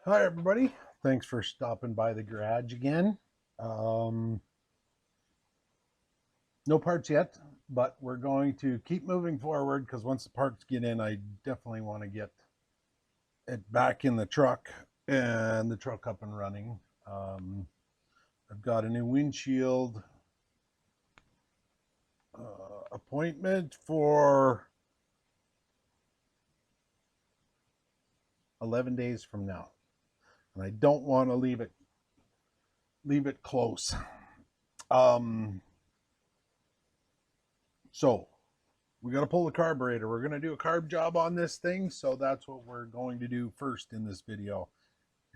Hi everybody, thanks for stopping by the garage again. No parts yet, but we're going to keep moving forward because once the parts get in, I definitely want to get it back in the truck and the truck up and running. I've got a new windshield appointment for 11 days from now, and I don't want to leave it close. So we got to pull the carburetor. We're going to do a carb job on this thing, so that's what we're going to do first in this video,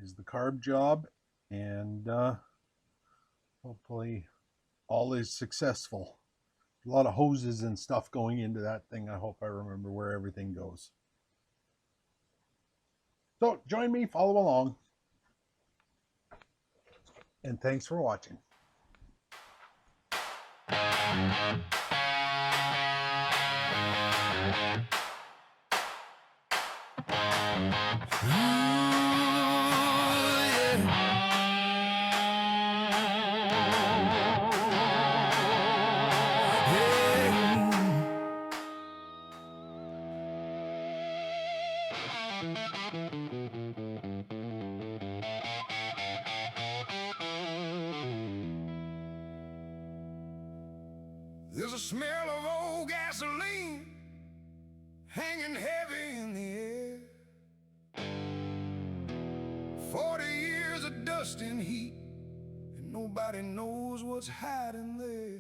is the carb job, and hopefully all is successful. A lot of hoses and stuff going into that thing. I hope I remember where everything goes. So join me, follow along, and thanks for watching. There's a smell of old gasoline hanging heavy in the air. 40 years of dust and heat, and nobody knows what's hiding there.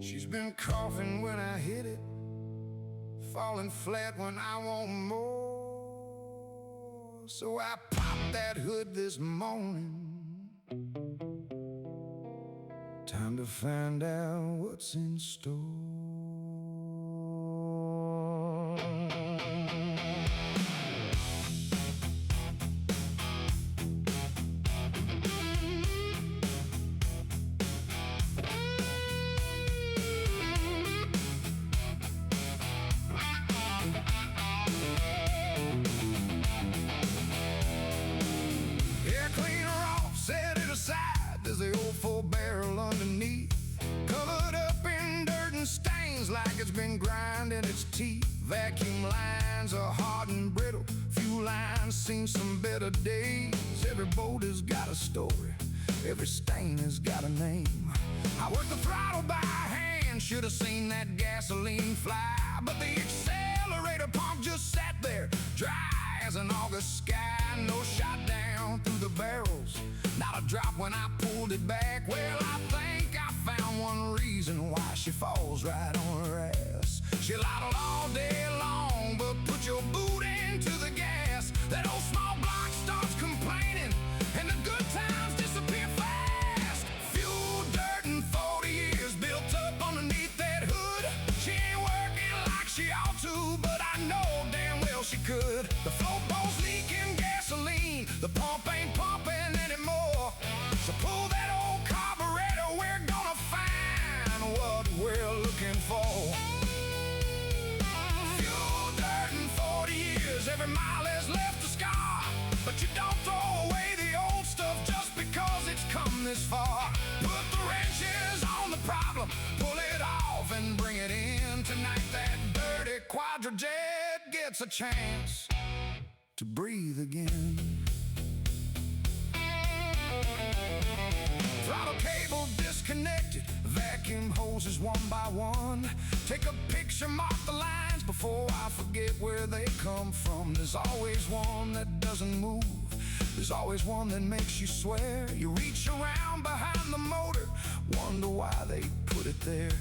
She's been coughing when I hit it, falling flat when I want more. So I popped that hood this morning. Time to find out what's in store. Air cleaner off, set it aside. There's the old 4-barrel underneath, covered up in dirt and stains like it's been grinding its teeth. Vacuum lines are hard and brittle, fuel lines seen some better days. Every bolt has got a story, every stain has got a name. I worked the throttle by hand, should have seen that gasoline fly, but the accelerator pump just sat there, dry as an August sky. No shot down through the barrels, not a drop when I pulled it back. Well, I think I found one reason why she falls right on her ass. She'll idle all day long, but put your boot into the gas. That old small block starts complaining, and the good times disappear fast. Fuel, dirt, and 40 years built up underneath that hood. She ain't working like she ought to, but I know damn well she could. The float boat's leaking gasoline, the pump ain't pumping anymore. So pull that old carburetor, we're gonna find what we're looking for. Fuel, dirt, and 40 years, every mile has left a scar. But you don't throw away the old stuff just because it's come this far. Put the wrenches on the problem, pull it off and bring it in. Tonight that dirty Quadrajet gets a chance to breathe again. Throttle cable disconnected, vacuum hoses one by one. Take a picture, mark the lines before I forget where they come from. There's always one that doesn't move, there's always one that makes you swear. You reach around behind the motor, wonder why they put it there.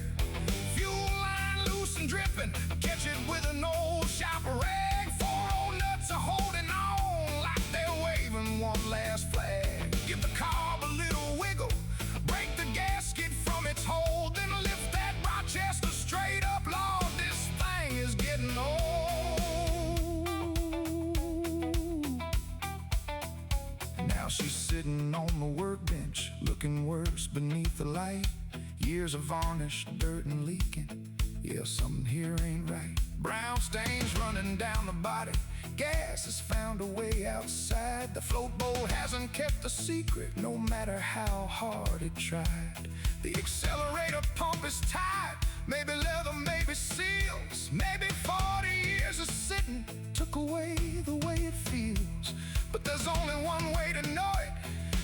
Fuel line loose and dripping, catch it with an old shop rag. 4 old nuts are holding on like they're waving one last flag. Give the carb a little wiggle, break the gasket from its hold, then lift that Rochester straight up. Lord, this thing is getting old. Now she's sitting on the workbench, looking worse beneath the light. Years of varnish, dirt and leaking. Yeah, something here ain't right. Brown stains running down the body, gas has found a way outside. The float bowl hasn't kept the secret, no matter how hard it tried. The accelerator pump is tight, maybe leather, maybe seals. Maybe 40 years of sitting took away the way it feels. But there's only one way to know it,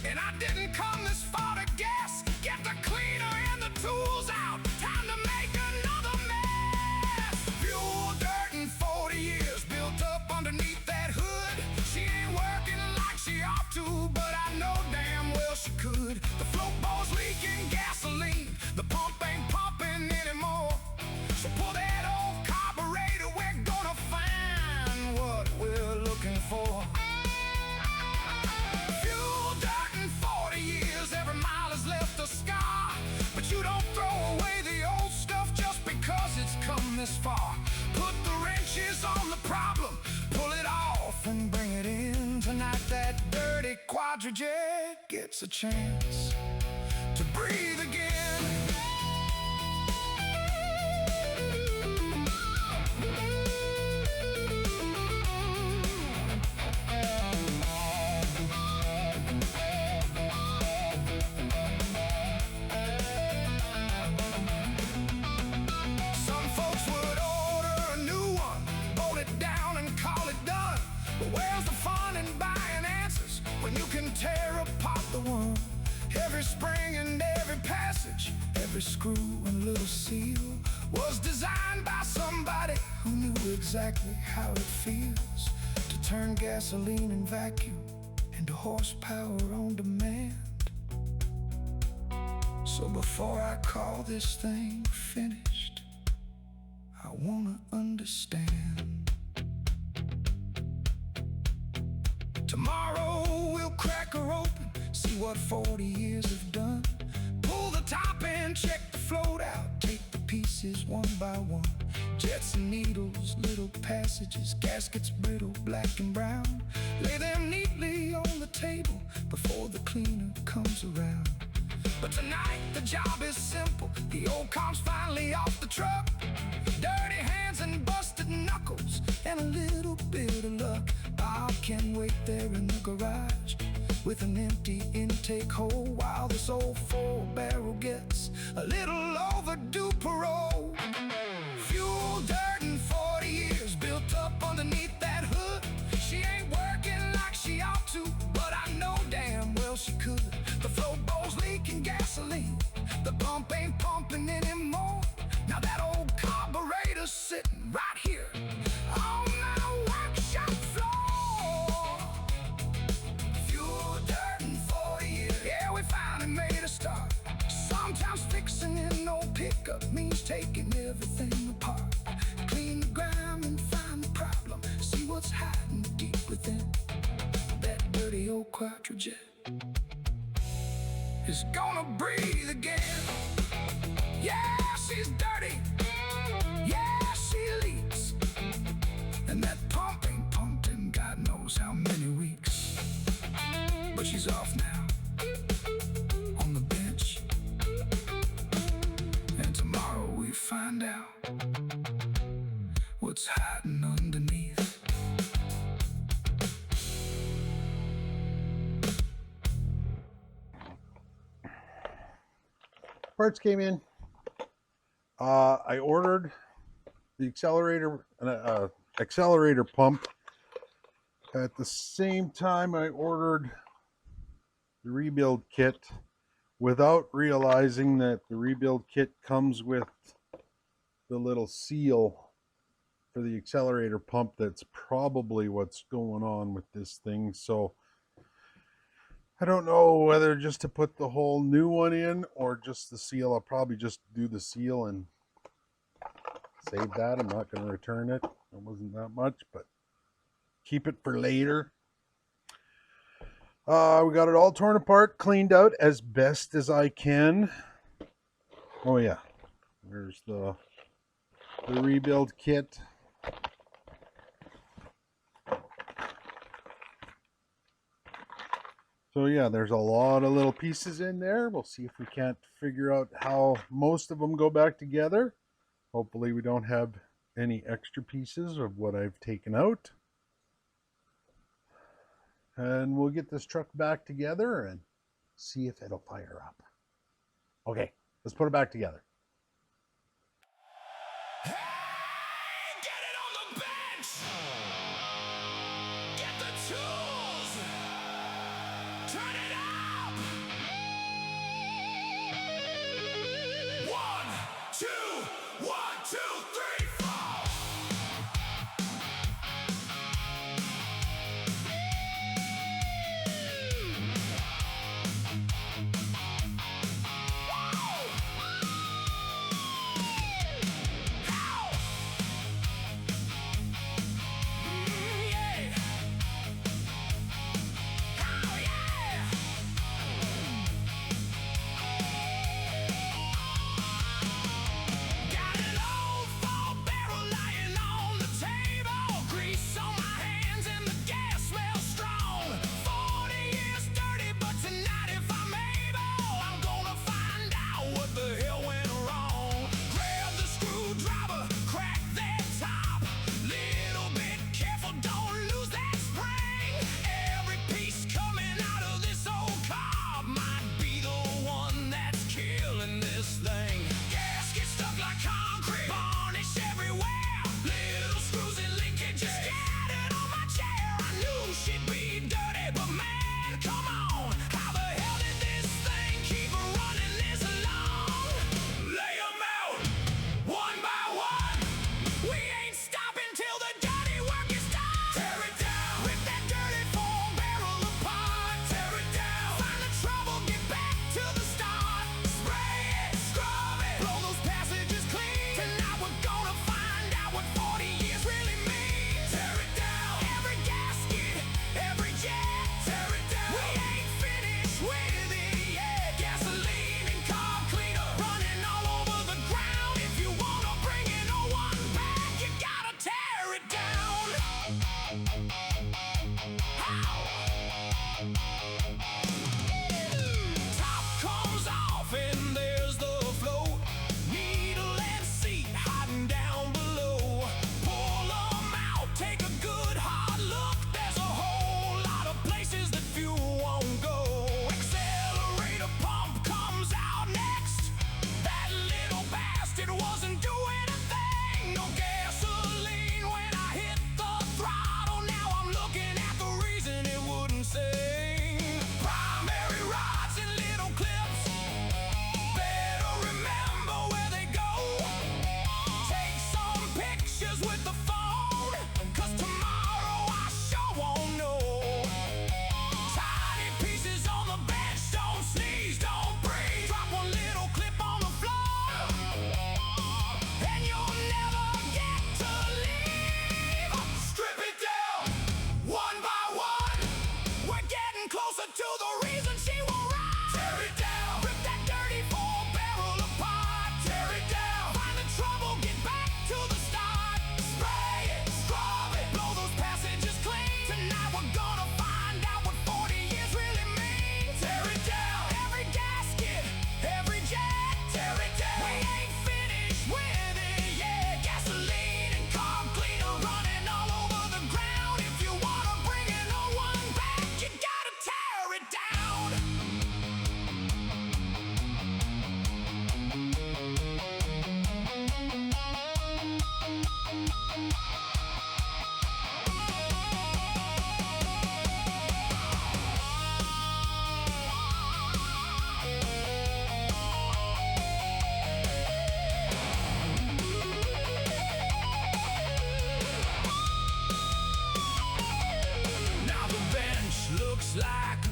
and I didn't come this far to guess. Get the cleaner and the tools out, time to make another mess. Fuel, dirt, and 40 years built up underneath that hood. She ain't working like she ought to, but I know damn well she could. The float bowl's leaking gasoline, the pump ain't pumping anymore. So pull that old carburetor, we're gonna find what we're looking for. Fuel, dirt, and 40 years, every mile has left a scar. But you don't throw away the old stuff just because it's come this far. Put the wrenches on the problem, pull it off and bring it in. Tonight that dirty Quadrajet gets a chance to breathe again. Some folks would order a new one, bolt it down and call it done. But where's the fun in buying answers when you can tear apart the one? Every spring and every passage, every screw and little seal was designed by somebody who knew exactly how it feels to turn gasoline and vacuum into horsepower on demand. So before I call this thing finished, I wanna understand. Tomorrow we'll crack her open, see what 40 years have done. Pull the top and check the float out, take the pieces one by one. Jets and needles, little passages, gaskets brittle, black and brown. Lay them neatly on the table before the cleaner comes around. But tonight the job is simple, the old car's finally off the truck. Dirty hands and busted knuckles and a little bit of luck. Bob can wait there in the garage with an empty intake hole while this old 4-barrel gets a little overdue parole. Fuel, dirt, and 40 years built up underneath that hood. She ain't working like she ought to, but I know damn well she could. The float bowl's leaking gasoline, the pump ain't pumping anymore. Now that old carburetor's sitting right here on my workshop floor. Fuel, dirt, and 40 years, yeah, we finally made a start. Sometimes fixing an old pickup means taking everything apart. Clean the grime and find the problem, see what's hiding deep within. That dirty old Quadrajet is gonna breathe again. Yeah, she's dirty, yeah, she leaks, and that pump ain't pumped in God knows how many weeks. But she's off now, on the bench, and tomorrow we find out what's hiding underneath. Parts came in. I ordered the accelerator pump. At the same time, I ordered the rebuild kit without realizing that the rebuild kit comes with the little seal for the accelerator pump. That's probably what's going on with this thing. So I don't know whether just to put the whole new one in or just the seal. I'll probably just do the seal and save that. I'm not going to return it. It wasn't that much, but keep it for later. We got it all torn apart, cleaned out as best as I can. Oh yeah, there's the rebuild kit. So yeah, there's a lot of little pieces in there. We'll see if we can't figure out how most of them go back together. Hopefully we don't have any extra pieces of what I've taken out. and we'll get this truck back together and see if it'll fire up. Okay, let's put it back together. Hey, get it on the bench! Get the tools! Turn it up! 1, 2, 1, 2, 3, 4!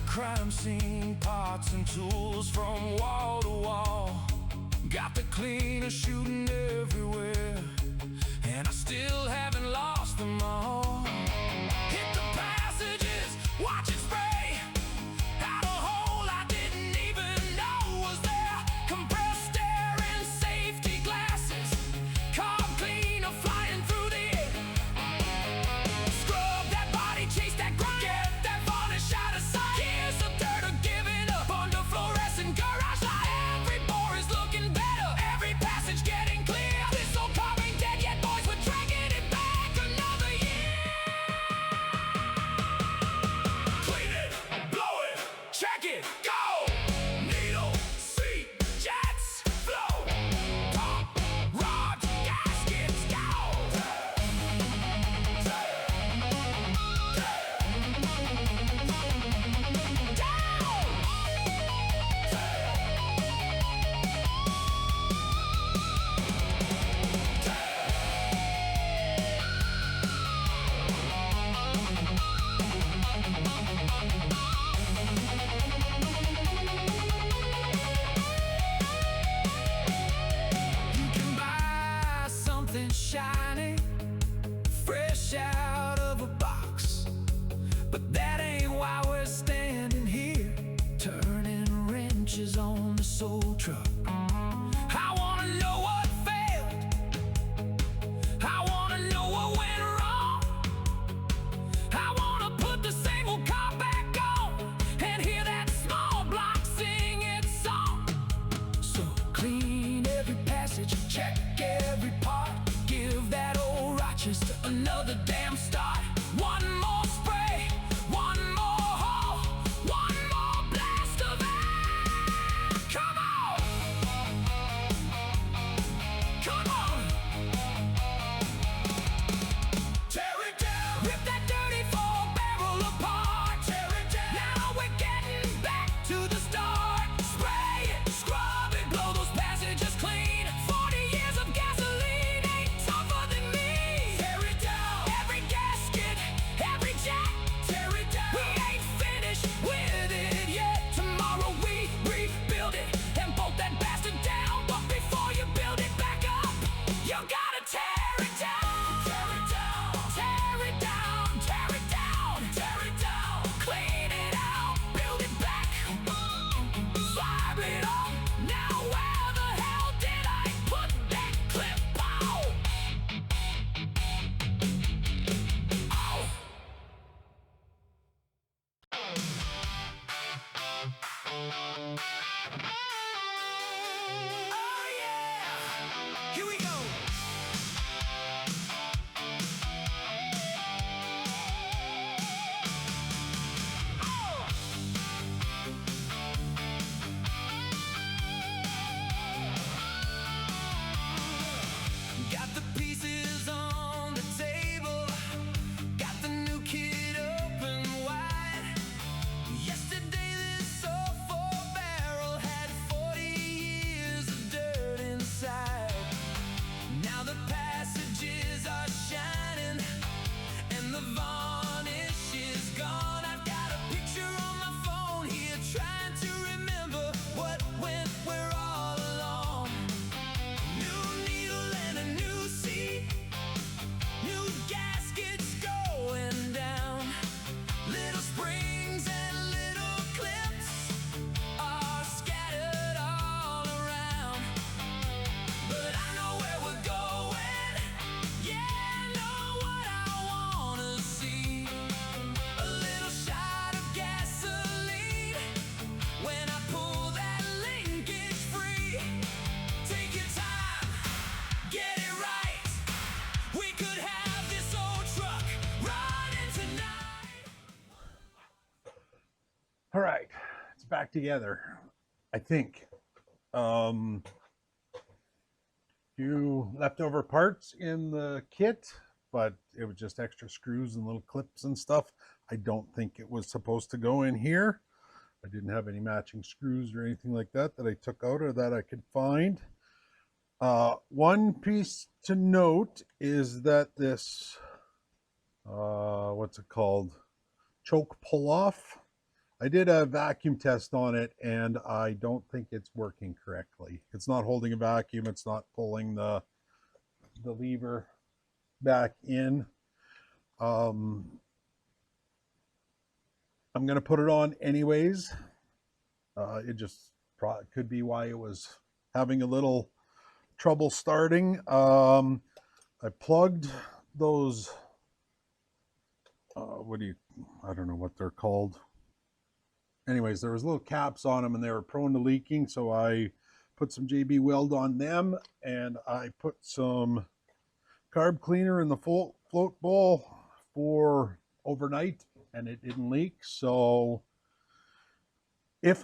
crime scene, parts and tools from wall to wall. Got the cleaner shooting everywhere, and I still haven't lost them all. Hit the passages, watch it spray out a hole I didn't even know was there. Compressed air and safety glasses, carb cleaner flying through the air. Scrub that body, chase that grind, get that varnish out of sight. Here's the dirt of giving up under fluorescent garage light. Every bore is looking better, every passage getting clear. something shiny, fresh out of a box. But that ain't why we're standing here, turning wrenches on this old truck. I wanna know what failed, I wanna know what went wrong. I wanna put the same old car back on and hear that small block sing its song. So clean every passage, check every part, give that old Rochester another damn start. One more spray, one more haul, one more blast of air. Come on, come on. Tear it down, rip that dirty 4-barrel apart. Tear it down, now we're getting back to the start. Spray it, scrub it, blow those passages clean. 40 years of gasoline ain't tougher than me. Tear it down, every gasket, every jack. Tear it down, we ain't finished with it yet. Tomorrow we rebuild it and bolt that bastard down. But before you build it back up, you gotta tear it down. Tear it down, tear it down, tear it down, tear it down. Clean it out, build it back, fire it up. Now where the hell did I put that clip? Oh, oh. Oh yeah, here we go. Got the pieces on the table, got the new kit open wide. Yesterday this old 4-barrel had 40 years of dirt inside. Now the passages are shining and the varnish is gone. I've got a picture on my phone here trying to remember what went where all along. New needle and a new seat, new gaskets going down. Little springs and little clips are scattered all around. But I know where we're going, yeah, I know what I wanna see. A little shot of gasoline when I pull that linkage free. Take your time, get it right. We could have this old truck running tonight. All right, it's back together, I think. Few leftover parts in the kit, but it was just extra screws and little clips and stuff. I don't think it was supposed to go in here. I didn't have any matching screws or anything like that that I took out or that I could find. One piece to note is that this, what's it called? Choke pull off. I did a vacuum test on it and I don't think it's working correctly. It's not holding a vacuum. It's not pulling the lever back in. I'm going to put it on anyways. It just could be why it was having a little trouble starting. I plugged those, I don't know what they're called. Anyways, there was little caps on them and they were prone to leaking. So I put some JB Weld on them and I put some carb cleaner in the float bowl for overnight and it didn't leak. So if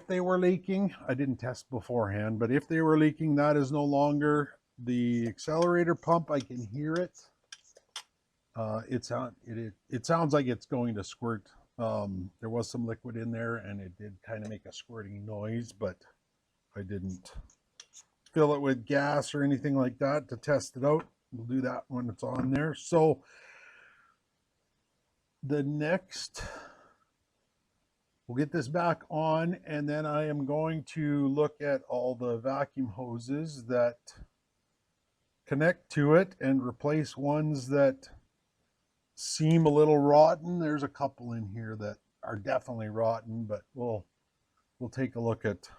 they were leaking, I didn't test beforehand, but if they were leaking, that is no longer. The accelerator pump, I can hear it. It sounds like it's going to squirt. There was some liquid in there and it did kind of make a squirting noise, but I didn't fill it with gas or anything like that to test it out. We'll do that when it's on there. So the next, we'll get this back on and then I am going to look at all the vacuum hoses that connect to it and replace ones that seem a little rotten. There's a couple in here that are definitely rotten, but we'll take a look at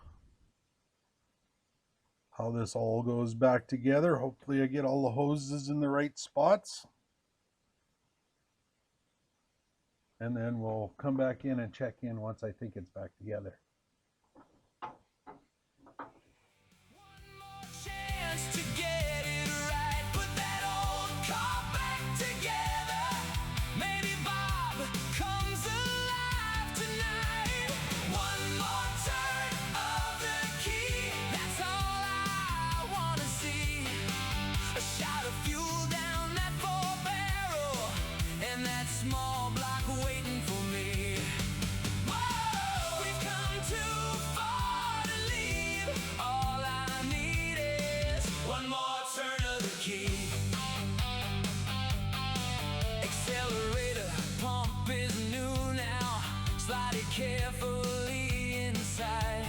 how this all goes back together. Hopefully I get all the hoses in the right spots. And then we'll come back in and check in once I think it's back together. Small block waiting for me. Whoa, we've come too far to leave. All I need is one more turn of the key. Accelerator pump is new now. Slide it carefully inside.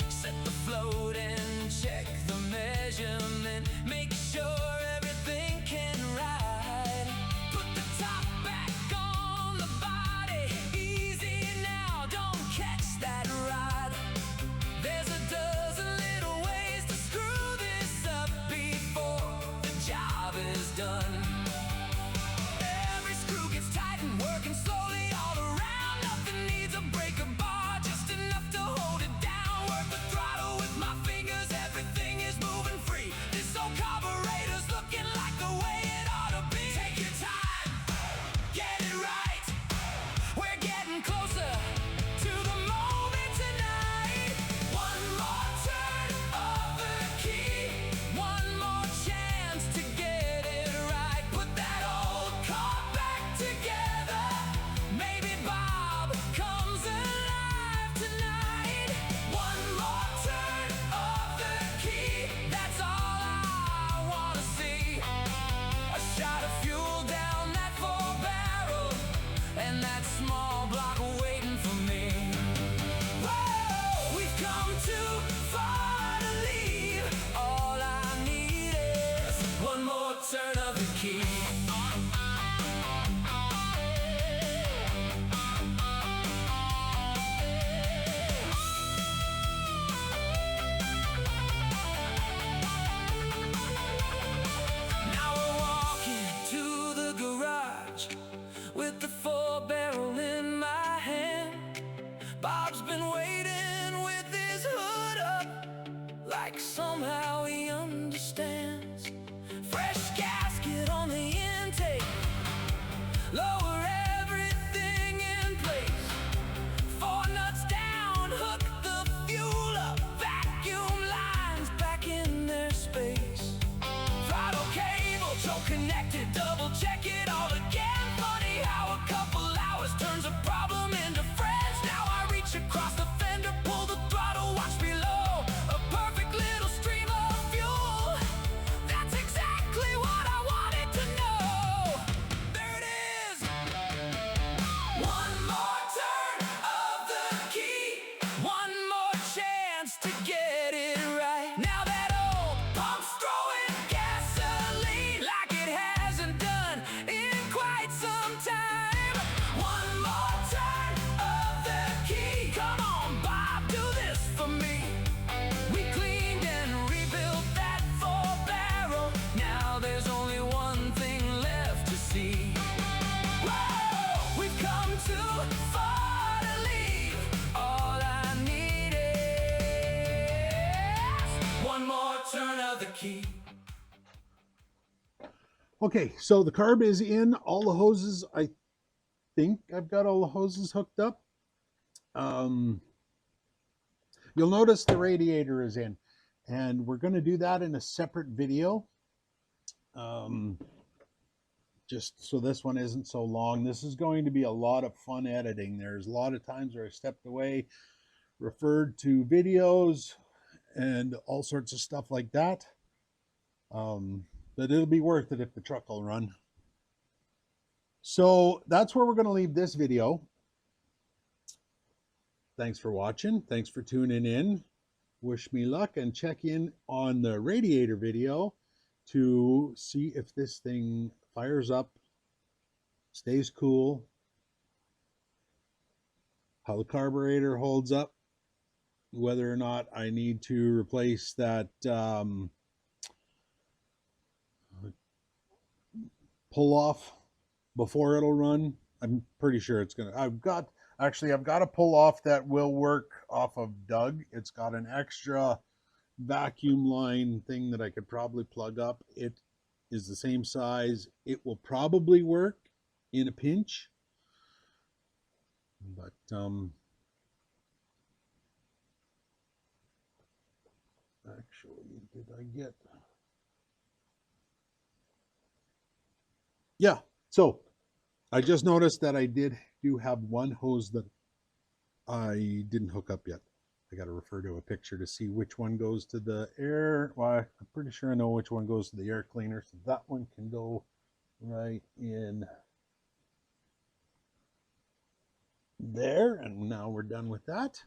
Set the float and check the measurement. Make sure everything can ride. Put the top back on the body. Easy now, don't catch that ride. There's a dozen little ways to screw this up before the job is done. Every screw gets tightened, working slowly all around. Nothing needs a breaker bar, just enough to hold it down. Work the throttle with my fingers, everything is moving free. This old carburetor's looking like the way it ought to be. Take your time, get it right. We're getting closer to the moment tonight. One more turn of the key, one more chance to get it right. Put that old car back together. Maybe Bob comes alive tonight. One more turn of the key, that's all I wanna see. A shot of fuel down that 4-barrel, and that small block waiting for me. Whoa, we've come too far to leave. All I need is one more turn of the key. Now we're walking to the garage with the 4-barrel in my hand. Bob's been waiting with his hood up, like somehow he understands. Fresh gasket on the intake, lower everything in place. 4 nuts down, hook the fuel up, vacuum lines back in their space. Throttle cable, choke connected, double check it all again. Funny how a couple hours turns a problem into friends. Now I reach across the fender, pull the throttle, watch below. A perfect little stream of fuel. That's exactly what I wanted to know. There it is. One more turn of the key, one more chance to get it right. Now that old pump's throwing gasoline like it hasn't done in quite some time. One more turn of the key. Come on, Bob, do this for me. We cleaned and rebuilt that 4-barrel. Now there's only one thing left to see. Whoa, we've come too far to leave. All I need is one more turn of the key. Okay, so the carb is in, all the hoses, I think I've got all the hoses hooked up. You'll notice the radiator is in, and we're going to do that in a separate video. Just so this one isn't so long. This is going to be a lot of fun editing. There's a lot of times where I stepped away, referred to videos and all sorts of stuff like that. But it'll be worth it if the truck will run. So that's where we're going to leave this video. Thanks for watching. Thanks for tuning in. Wish me luck, and check in on the radiator video to see if this thing fires up, stays cool, how the carburetor holds up, whether or not I need to replace that pull off before it'll run. I'm pretty sure it's gonna. I've got a pull off that will work off of Doug. It's got an extra vacuum line thing that I could probably plug up. It is the same size. It will probably work in a pinch, but actually, did I get? Yeah, so I just noticed that I do have one hose that I didn't hook up yet. I got to refer to a picture to see which one goes to the air. Well, I'm pretty sure I know which one goes to the air cleaner. So that one can go right in there. And now we're done with that.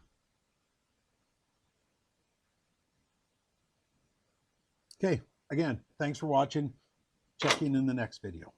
Okay, again, thanks for watching. Check in the next video.